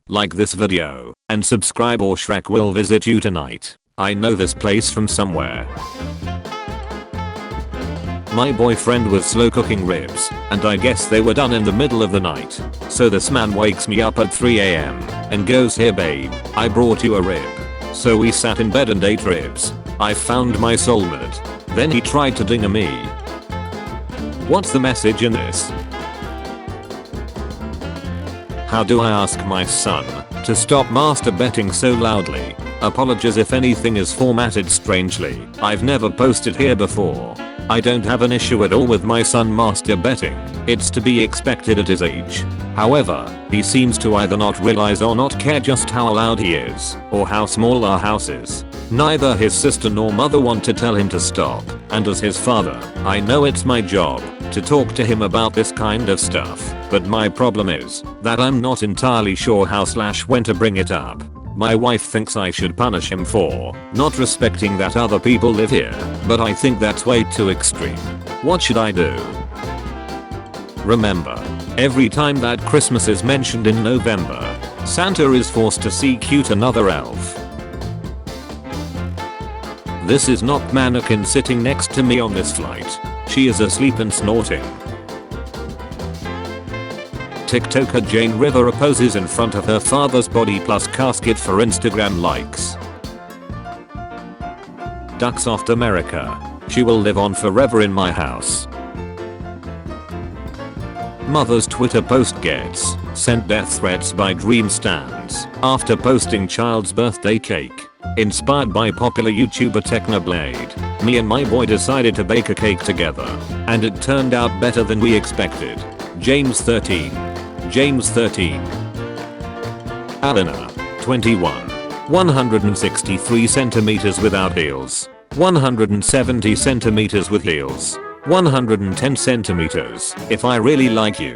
like this video, and subscribe or Shrek will visit you tonight. I know this place from somewhere. My boyfriend was slow cooking ribs, and I guess they were done in the middle of the night. So this man wakes me up at 3 AM and goes, "Here babe, I brought you a rib." So we sat in bed and ate ribs. I found my soulmate. Then he tried to ding me. What's the message in this? How do I ask my son to stop masturbating so loudly? Apologies if anything is formatted strangely. I've never posted here before. I don't have an issue at all with my son masturbating. It's to be expected at his age. However, he seems to either not realize or not care just how loud he is, or how small our house is. Neither his sister nor mother want to tell him to stop, and as his father, I know it's my job to talk to him about this kind of stuff, but my problem is that I'm not entirely sure how/when to bring it up. My wife thinks I should punish him for not respecting that other people live here, but I think that's way too extreme. What should I do? Remember, every time that Christmas is mentioned in November, Santa is forced to seek another elf. This is not mannequin sitting next to me on this flight. She is asleep and snorting. TikToker Jane Rivera poses in front of her father's body plus casket for Instagram likes. Ducksoft America. She will live on forever in my house. Mother's Twitter post gets sent death threats by Dream Stands after posting child's birthday cake. Inspired by popular YouTuber Technoblade, me and my boy decided to bake a cake together, and it turned out better than we expected. James 13. James 13. Alina, 21. 163 centimeters without heels. 170 centimeters with heels. 110 centimeters if I really like you.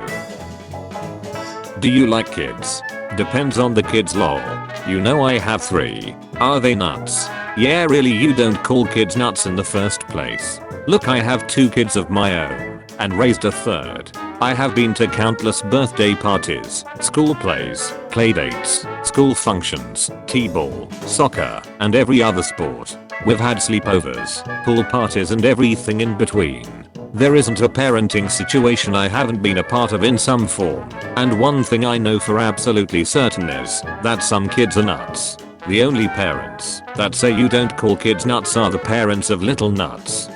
Do you like kids? Depends on the kids lol. You know I have 3. Are they nuts? Yeah really, you don't call kids nuts in the first place. Look, I have 2 kids of my own and raised a 3rd. I have been to countless birthday parties, school plays, playdates, school functions, t-ball, soccer, and every other sport. We've had sleepovers, pool parties and everything in between. There isn't a parenting situation I haven't been a part of in some form, and one thing I know for absolutely certain is that some kids are nuts. The only parents that say you don't call kids nuts are the parents of little nuts.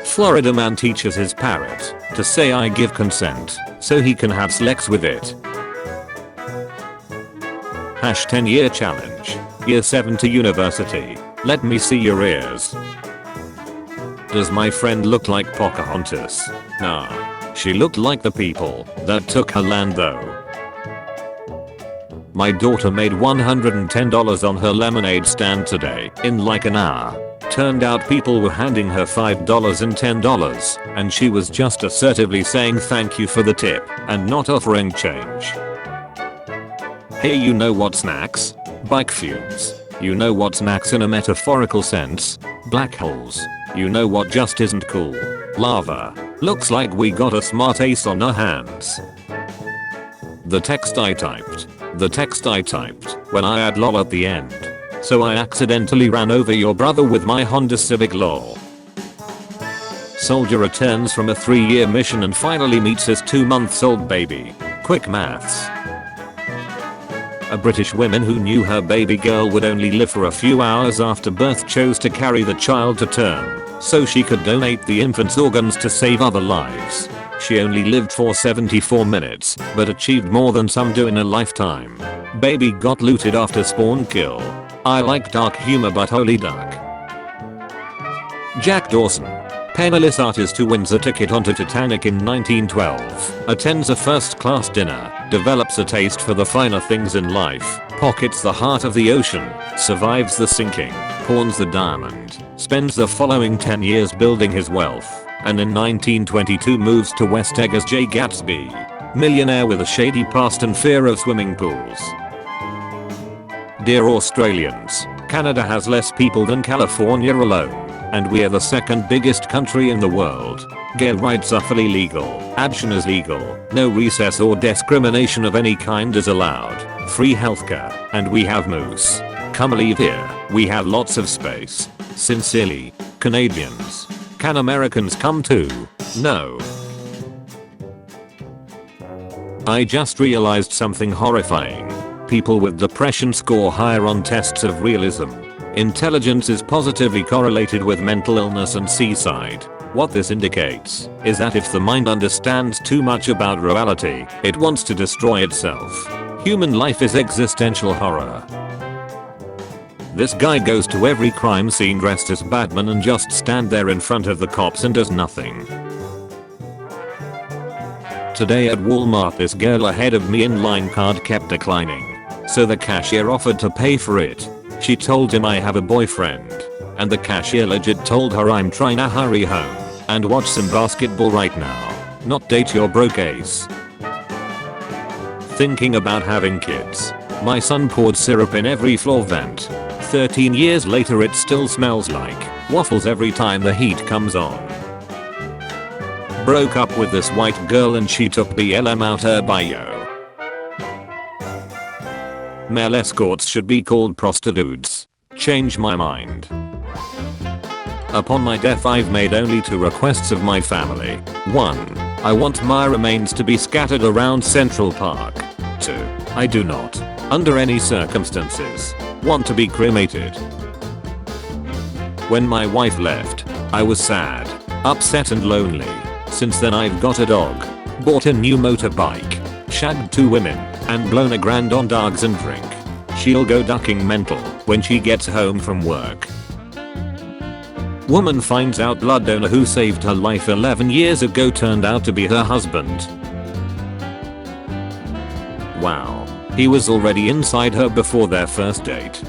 Florida man teaches his parrot to say I give consent so he can have sex with it. Hash 10-year challenge. Year 7 to university. Let me see your ears. Does my friend look like Pocahontas? Nah. She looked like the people that took her land though. My daughter made $110 on her lemonade stand today in like an hour. Turned out people were handing her $5 and $10, and she was just assertively saying thank you for the tip and not offering change. Hey, you know what snacks? Bike fumes. You know what snacks in a metaphorical sense? Black holes. You know what just isn't cool? Lava. Looks like we got a smart ace on our hands. The text I typed when I add lol at the end. So I accidentally ran over your brother with my Honda Civic lol. Soldier returns from a 3-year mission and finally meets his 2-month-old baby. Quick maths. A British woman who knew her baby girl would only live for a few hours after birth chose to carry the child to term so she could donate the infant's organs to save other lives. She only lived for 74 minutes, but achieved more than some do in a lifetime. Baby got looted after spawn kill. I like dark humor but holy duck. Jack Dawson, penniless artist who wins a ticket onto Titanic in 1912, attends a first-class dinner, develops a taste for the finer things in life, pockets the heart of the ocean, survives the sinking, pawns the diamond, spends the following 10 years building his wealth, and in 1922 moves to West Egg as Jay Gatsby, millionaire with a shady past and fear of swimming pools. Dear Australians, Canada has less people than California alone, and we are the 2nd biggest country in the world. Gay rights are fully legal. Abortion is legal. No recess or discrimination of any kind is allowed. Free healthcare. And we have moose. Come live here. We have lots of space. Sincerely, Canadians. Can Americans come too? No. I just realized something horrifying. People with depression score higher on tests of realism. Intelligence is positively correlated with mental illness and suicide. What this indicates is that if the mind understands too much about reality, it wants to destroy itself. Human life is existential horror. This guy goes to every crime scene dressed as Batman and just stand there in front of the cops and does nothing. Today at Walmart, this girl ahead of me in line card kept declining. So the cashier offered to pay for it. She told him I have a boyfriend. And the cashier legit told her I'm trying to hurry home and watch some basketball right now, not date your broke ace. Thinking about having kids. My son poured syrup in every floor vent. 13 years later it still smells like waffles every time the heat comes on. Broke up with this white girl and she took BLM out her bio. Male escorts should be called prostitutes. Change my mind. Upon my death I've made only 2 requests of my family. 1. I want my remains to be scattered around Central Park. 2. I do not, under any circumstances, want to be cremated. When my wife left, I was sad, upset and lonely. Since then I've got a dog, bought a new motorbike, shagged 2 women, and blown a grand on dogs and drink. She'll go ducking mental when she gets home from work. Woman finds out blood donor who saved her life 11 years ago turned out to be her husband. Wow. He was already inside her before their first date.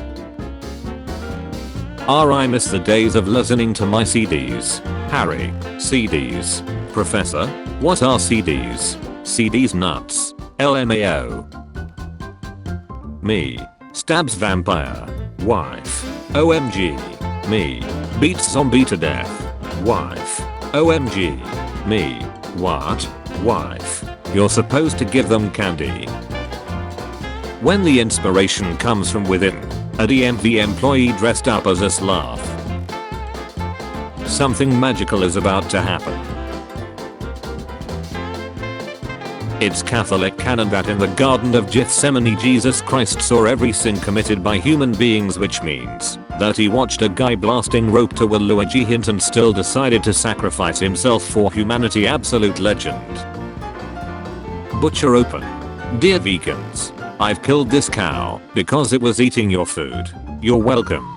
I miss the days of listening to my CDs. Harry, CDs. Professor, what are CDs? CDs nuts. LMAO. Me. Stabs vampire. Wife. OMG. Me. Beats zombie to death. Wife. OMG. Me. What? Wife. You're supposed to give them candy. When the inspiration comes from within, a DMV employee dressed up as us laugh. Something magical is about to happen. It's Catholic canon that in the Garden of Gethsemane Jesus Christ saw every sin committed by human beings, which means that he watched a guy blasting rope to a Luigi hint and still decided to sacrifice himself for humanity. Absolute legend. Butcher open. Dear vegans, I've killed this cow because it was eating your food. You're welcome.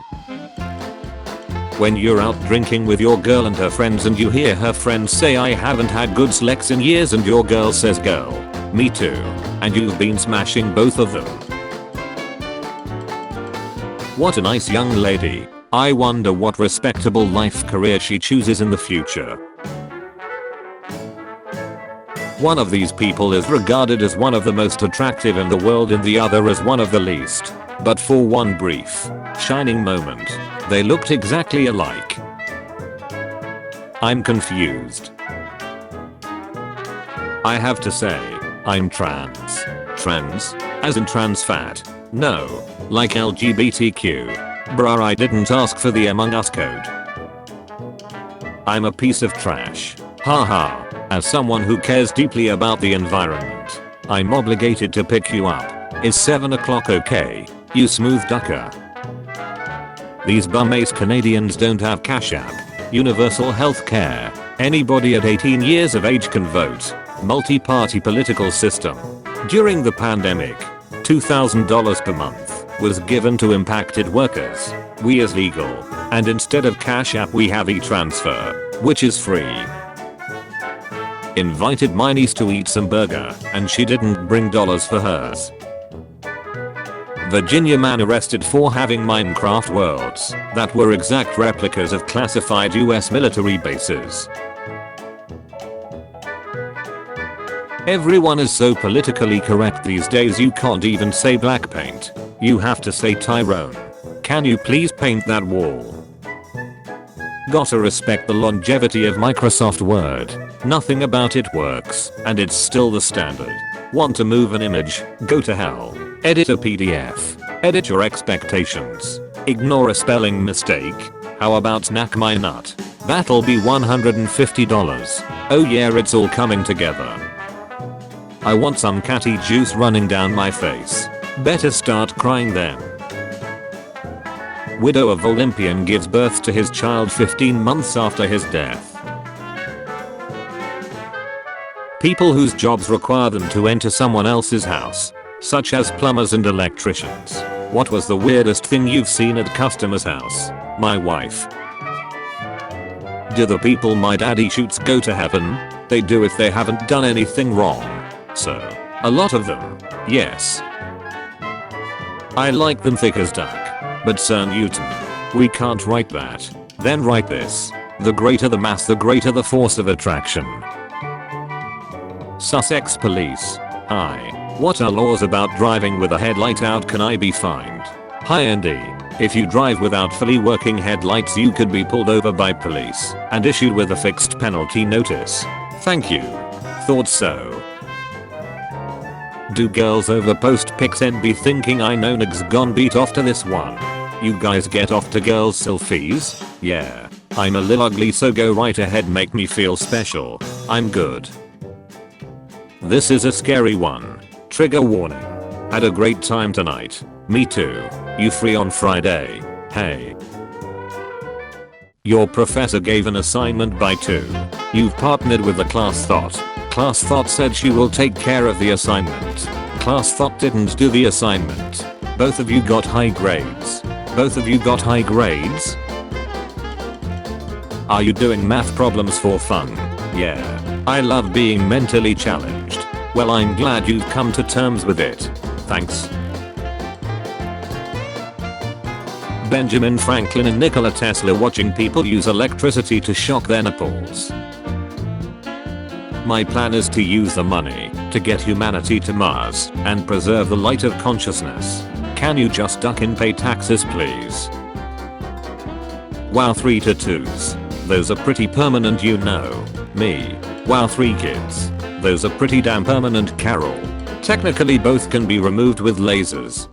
When you're out drinking with your girl and her friends and you hear her friends say I haven't had good sex in years and your girl says girl, me too, and you've been smashing both of them. What a nice young lady. I wonder what respectable life career she chooses in the future. One of these people is regarded as one of the most attractive in the world and the other as one of the least. But for one brief, shining moment, they looked exactly alike. I'm confused. I have to say, I'm trans. Trans? As in trans fat? No. Like LGBTQ. Bruh, I didn't ask for the Among Us code. I'm a piece of trash. Haha. As someone who cares deeply about the environment, I'm obligated to pick you up. Is 7 o'clock okay, you smooth ducker? These bum-ass Canadians don't have Cash App, universal health care, anybody at 18 years of age can vote, multi-party political system. During the pandemic, $2,000 per month was given to impacted workers. We is legal, and instead of Cash App we have e-transfer, which is free. Invited my niece to eat some burger, and she didn't bring dollars for hers. Virginia man arrested for having Minecraft worlds that were exact replicas of classified US military bases. Everyone is so politically correct these days you can't even say black paint. You have to say Tyrone. Can you please paint that wall? Gotta respect the longevity of Microsoft Word. Nothing about it works, and it's still the standard. Want to move an image? Go to hell. Edit a PDF. Edit your expectations. Ignore a spelling mistake. How about knack my nut? That'll be $150. Oh yeah, it's all coming together. I want some catty juice running down my face. Better start crying then. Widow of Olympian gives birth to his child 15 months after his death. People whose jobs require them to enter someone else's house, such as plumbers and electricians. What was the weirdest thing you've seen at customer's house? My wife. Do the people my daddy shoots go to heaven? They do if they haven't done anything wrong. So, a lot of them. Yes. I like them thick as duck. But Sir Newton, we can't write that. Then write this. The greater the mass, the greater the force of attraction. Sussex Police. Hi. What are laws about driving with a headlight out? Can I be fined? Hi Andy. If you drive without fully working headlights you could be pulled over by police and issued with a fixed penalty notice. Thank you. Thought so. Do girls overpost pics and be thinking I know niggas gon' beat off to this one? You guys get off to girls selfies? Yeah. I'm a lil ugly so go right ahead, make me feel special. I'm good. This is a scary one. Trigger warning. Had a great time tonight. Me too. You free on Friday? Hey. Your professor gave an assignment by 2. You've partnered with the class thought. Class thought said she will take care of the assignment. Class thought didn't do the assignment. Both of you got high grades. Both of you got high grades? Are you doing math problems for fun? Yeah. I love being mentally challenged. Well, I'm glad you've come to terms with it. Thanks. Benjamin Franklin and Nikola Tesla watching people use electricity to shock their nipples. My plan is to use the money to get humanity to Mars and preserve the light of consciousness. Can you just duck and pay taxes please? Wow, 3 tattoos. Those are pretty permanent, you know. Me. Wow, 3 kids. Those are pretty damn permanent, Carol. Technically both can be removed with lasers.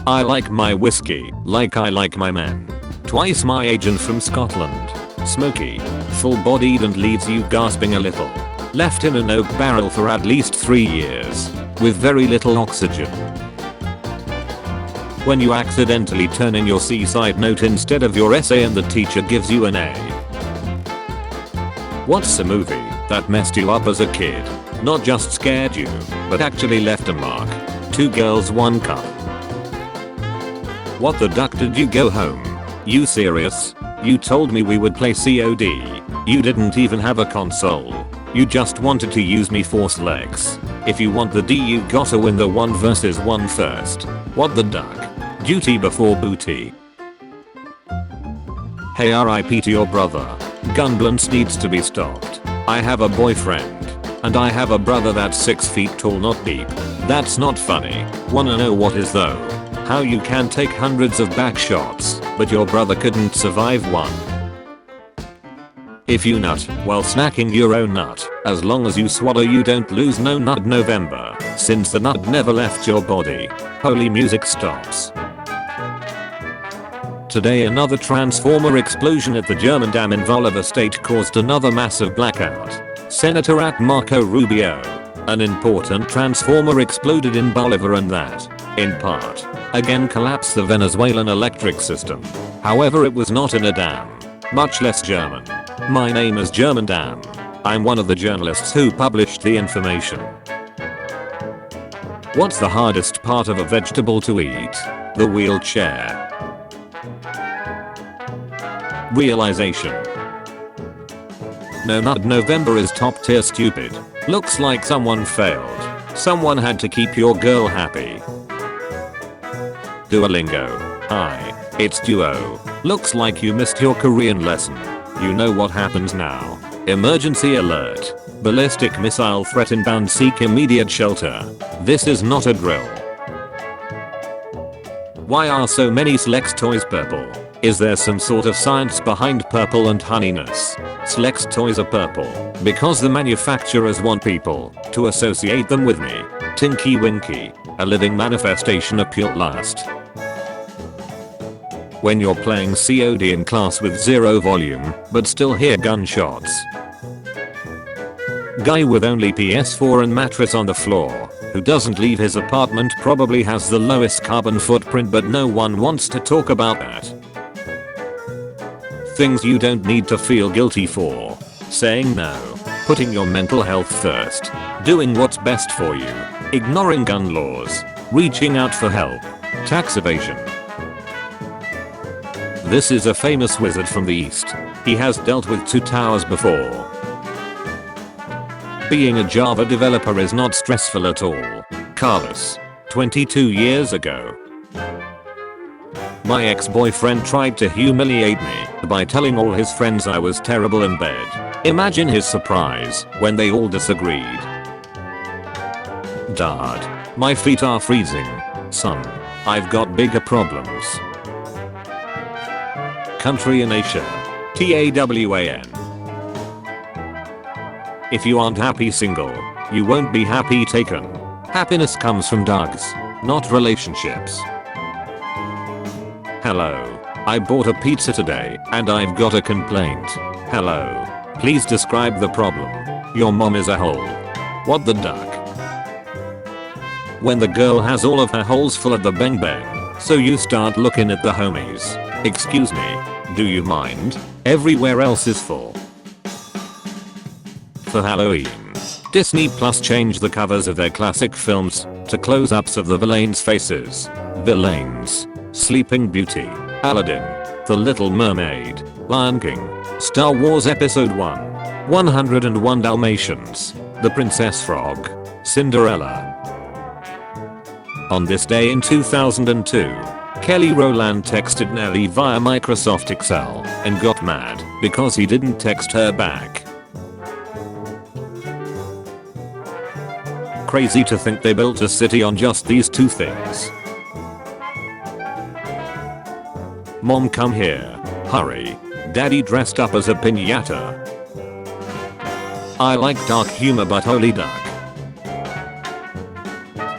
I like my whiskey like I like my men. Twice my agent from Scotland. Smoky, full-bodied and leaves you gasping a little. Left in an oak barrel for at least 3 years. With very little oxygen. When you accidentally turn in your seaside note instead of your essay and the teacher gives you an A. What's a movie that messed you up as a kid? Not just scared you, but actually left a mark. 2 girls, 1 cup. What the duck, did you go home? You serious? You told me we would play COD. You didn't even have a console. You just wanted to use me for legs. If you want the D you gotta win the 1 versus 1 first. What the duck? Duty before booty. Hey, RIP to your brother. Gunblunts needs to be stopped. I have a boyfriend. And I have a brother that's 6 feet tall, not deep. That's not funny. Wanna know what is though? How you can take hundreds of back shots, but your brother couldn't survive one. If you nut while snacking your own nut, as long as you swallow you don't lose no nut November, since the nut never left your body. Holy music stops. Today another transformer explosion at the German dam in Bolivar state caused another massive blackout. Senator at Marco Rubio. An important transformer exploded in Bolivar and that, in part, again collapsed the Venezuelan electric system. However, it was not in a dam. Much less German. My name is German Dam. I'm one of the journalists who published the information. What's the hardest part of a vegetable to eat? The wheelchair. Realization. No nut November is top tier stupid. Looks like someone failed. Someone had to keep your girl happy. Duolingo. Hi, it's Duo. Looks like you missed your Korean lesson. You know what happens now. Emergency alert. Ballistic missile threat inbound, seek immediate shelter. This is not a drill. Why are so many Slex toys purple? Is there some sort of science behind purple and honeyness? Slex toys are purple because the manufacturers want people to associate them with me. Tinky Winky, a living manifestation of pure lust. When you're playing COD in class with zero volume but still hear gunshots. Guy with only PS4 and mattress on the floor, who doesn't leave his apartment, probably has the lowest carbon footprint, but no one wants to talk about that. Things you don't need to feel guilty for. Saying no. Putting your mental health first. Doing what's best for you. Ignoring gun laws. Reaching out for help. Tax evasion. This is a famous wizard from the East. He has dealt with 2 towers before. Being a Java developer is not stressful at all. Carlos. 22 years ago. My ex-boyfriend tried to humiliate me by telling all his friends I was terrible in bed. Imagine his surprise when they all disagreed. Dad. My feet are freezing. Son. I've got bigger problems. Country in Asia. TAWAN. If you aren't happy single, you won't be happy taken. Happiness comes from dogs, not relationships. Hello. I bought a pizza today and I've got a complaint. Hello. Please describe the problem. Your mom is a hole. What the duck? When the girl has all of her holes full of the bang bang, so you start looking at the homies. Excuse me, do you mind? Everywhere else is full. For Halloween, Disney Plus changed the covers of their classic films to close-ups of the villains' faces. Villains. Sleeping Beauty, Aladdin, The Little Mermaid, Lion King, Star Wars Episode 1, 101 Dalmatians, The Princess Frog, Cinderella. On this day in 2002, Kelly Rowland texted Nelly via Microsoft Excel and got mad because he didn't text her back. Crazy to think they built a city on just these 2 things. Mom, come here. Hurry. Daddy dressed up as a piñata. I like dark humor, but holy duck.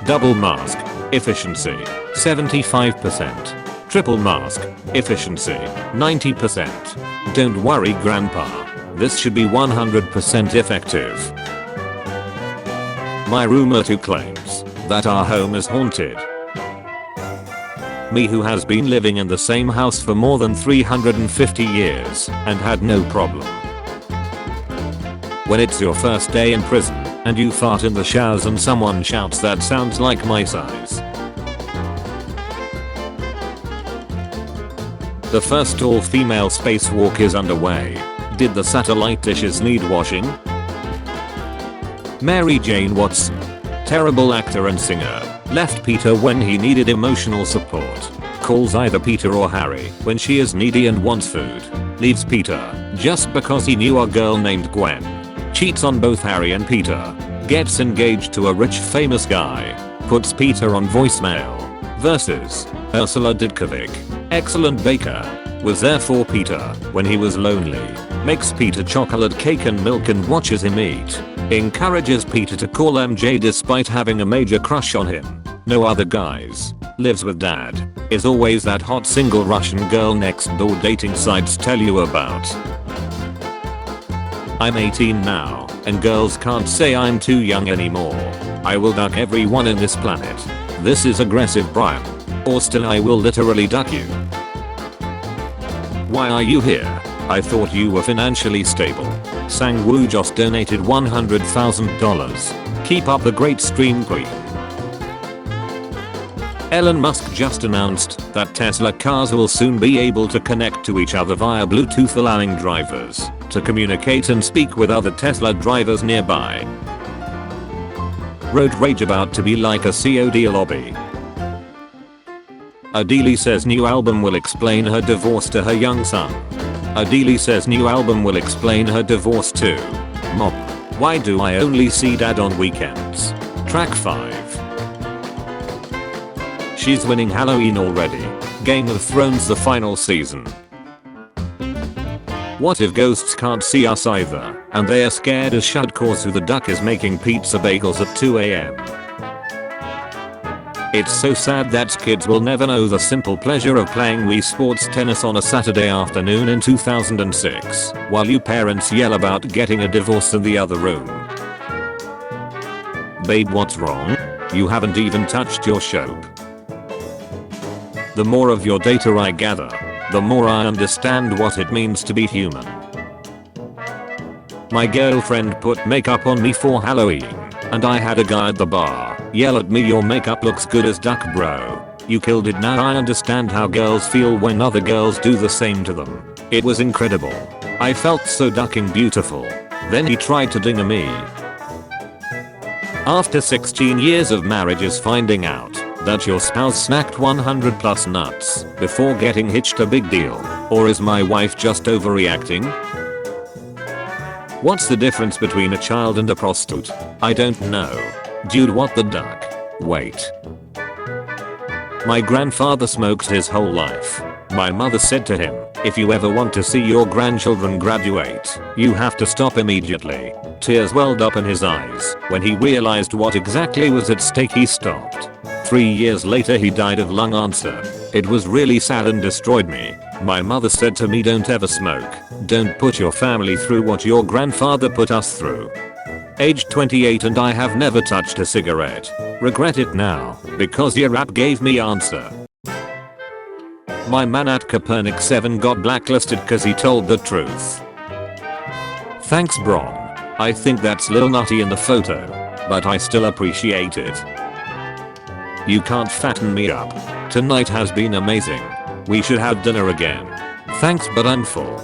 Double mask. Efficiency. 75%. Triple mask. Efficiency. 90%. Don't worry, Grandpa. This should be 100% effective. My roommate who claims that our home is haunted. Me, who has been living in the same house for more than 350 years and had no problem. When it's your first day in prison and you fart in the showers and someone shouts, that sounds like my size. The first all-female spacewalk is underway. Did the satellite dishes need washing? Mary Jane Watson, terrible actor and singer, left Peter when he needed emotional support. Calls either Peter or Harry when she is needy and wants food. Leaves Peter just because he knew a girl named Gwen. Cheats on both Harry and Peter. Gets engaged to a rich famous guy. Puts Peter on voicemail. Versus Ursula Didkovic, excellent baker. Was there for Peter when he was lonely. Makes Peter chocolate cake and milk and watches him eat. Encourages Peter to call MJ despite having a major crush on him. No other guys. Lives with dad. Is always that hot single Russian girl next door dating sites tell you about. I'm 18 now, and girls can't say I'm too young anymore. I will duck everyone in this planet. This is aggressive, Brian. Or still I will literally duck you. Why are you here? I thought you were financially stable. Sangwoo just donated $100,000. Keep up the great stream, queen. Elon Musk just announced that Tesla cars will soon be able to connect to each other via Bluetooth, allowing drivers to communicate and speak with other Tesla drivers nearby. Road rage about to be like a COD lobby. Adele says new album will explain her divorce to her young son. Adele says new album will explain her divorce to Mom. Why do I only see dad on weekends? Track 5. She's winning Halloween already. Game of Thrones the final season. What if ghosts can't see us either, and they are scared as shit cause who the duck is making pizza bagels at 2 AM? It's so sad that kids will never know the simple pleasure of playing Wii Sports tennis on a Saturday afternoon in 2006, while you parents yell about getting a divorce in the other room. Babe, what's wrong? You haven't even touched your soap. The more of your data I gather, the more I understand what it means to be human. My girlfriend put makeup on me for Halloween, and I had a guy at the bar yell at me, "Your makeup looks good as duck, bro. You killed it." Now I understand how girls feel when other girls do the same to them. It was incredible. I felt so ducking beautiful. Then he tried to ding me. After 16 years of marriage is finding out that your spouse snacked 100 plus nuts before getting hitched a big deal? Or is my wife just overreacting? What's the difference between a child and a prostitute? I don't know. Dude, what the duck? Wait. My grandfather smoked his whole life. My mother said to him, "If you ever want to see your grandchildren graduate, you have to stop immediately." Tears welled up in his eyes. When he realized what exactly was at stake, he stopped. 3 years later he died of lung cancer. It was really sad and destroyed me. My mother said to me, "Don't ever smoke. Don't put your family through what your grandfather put us through." Age 28 and I have never touched a cigarette. Regret it now, because your rap gave me answer. My man at Copernic 7 got blacklisted cause he told the truth. Thanks Bron. I think that's little nutty in the photo, but I still appreciate it. You can't fatten me up. Tonight has been amazing. We should have dinner again. Thanks, but I'm full.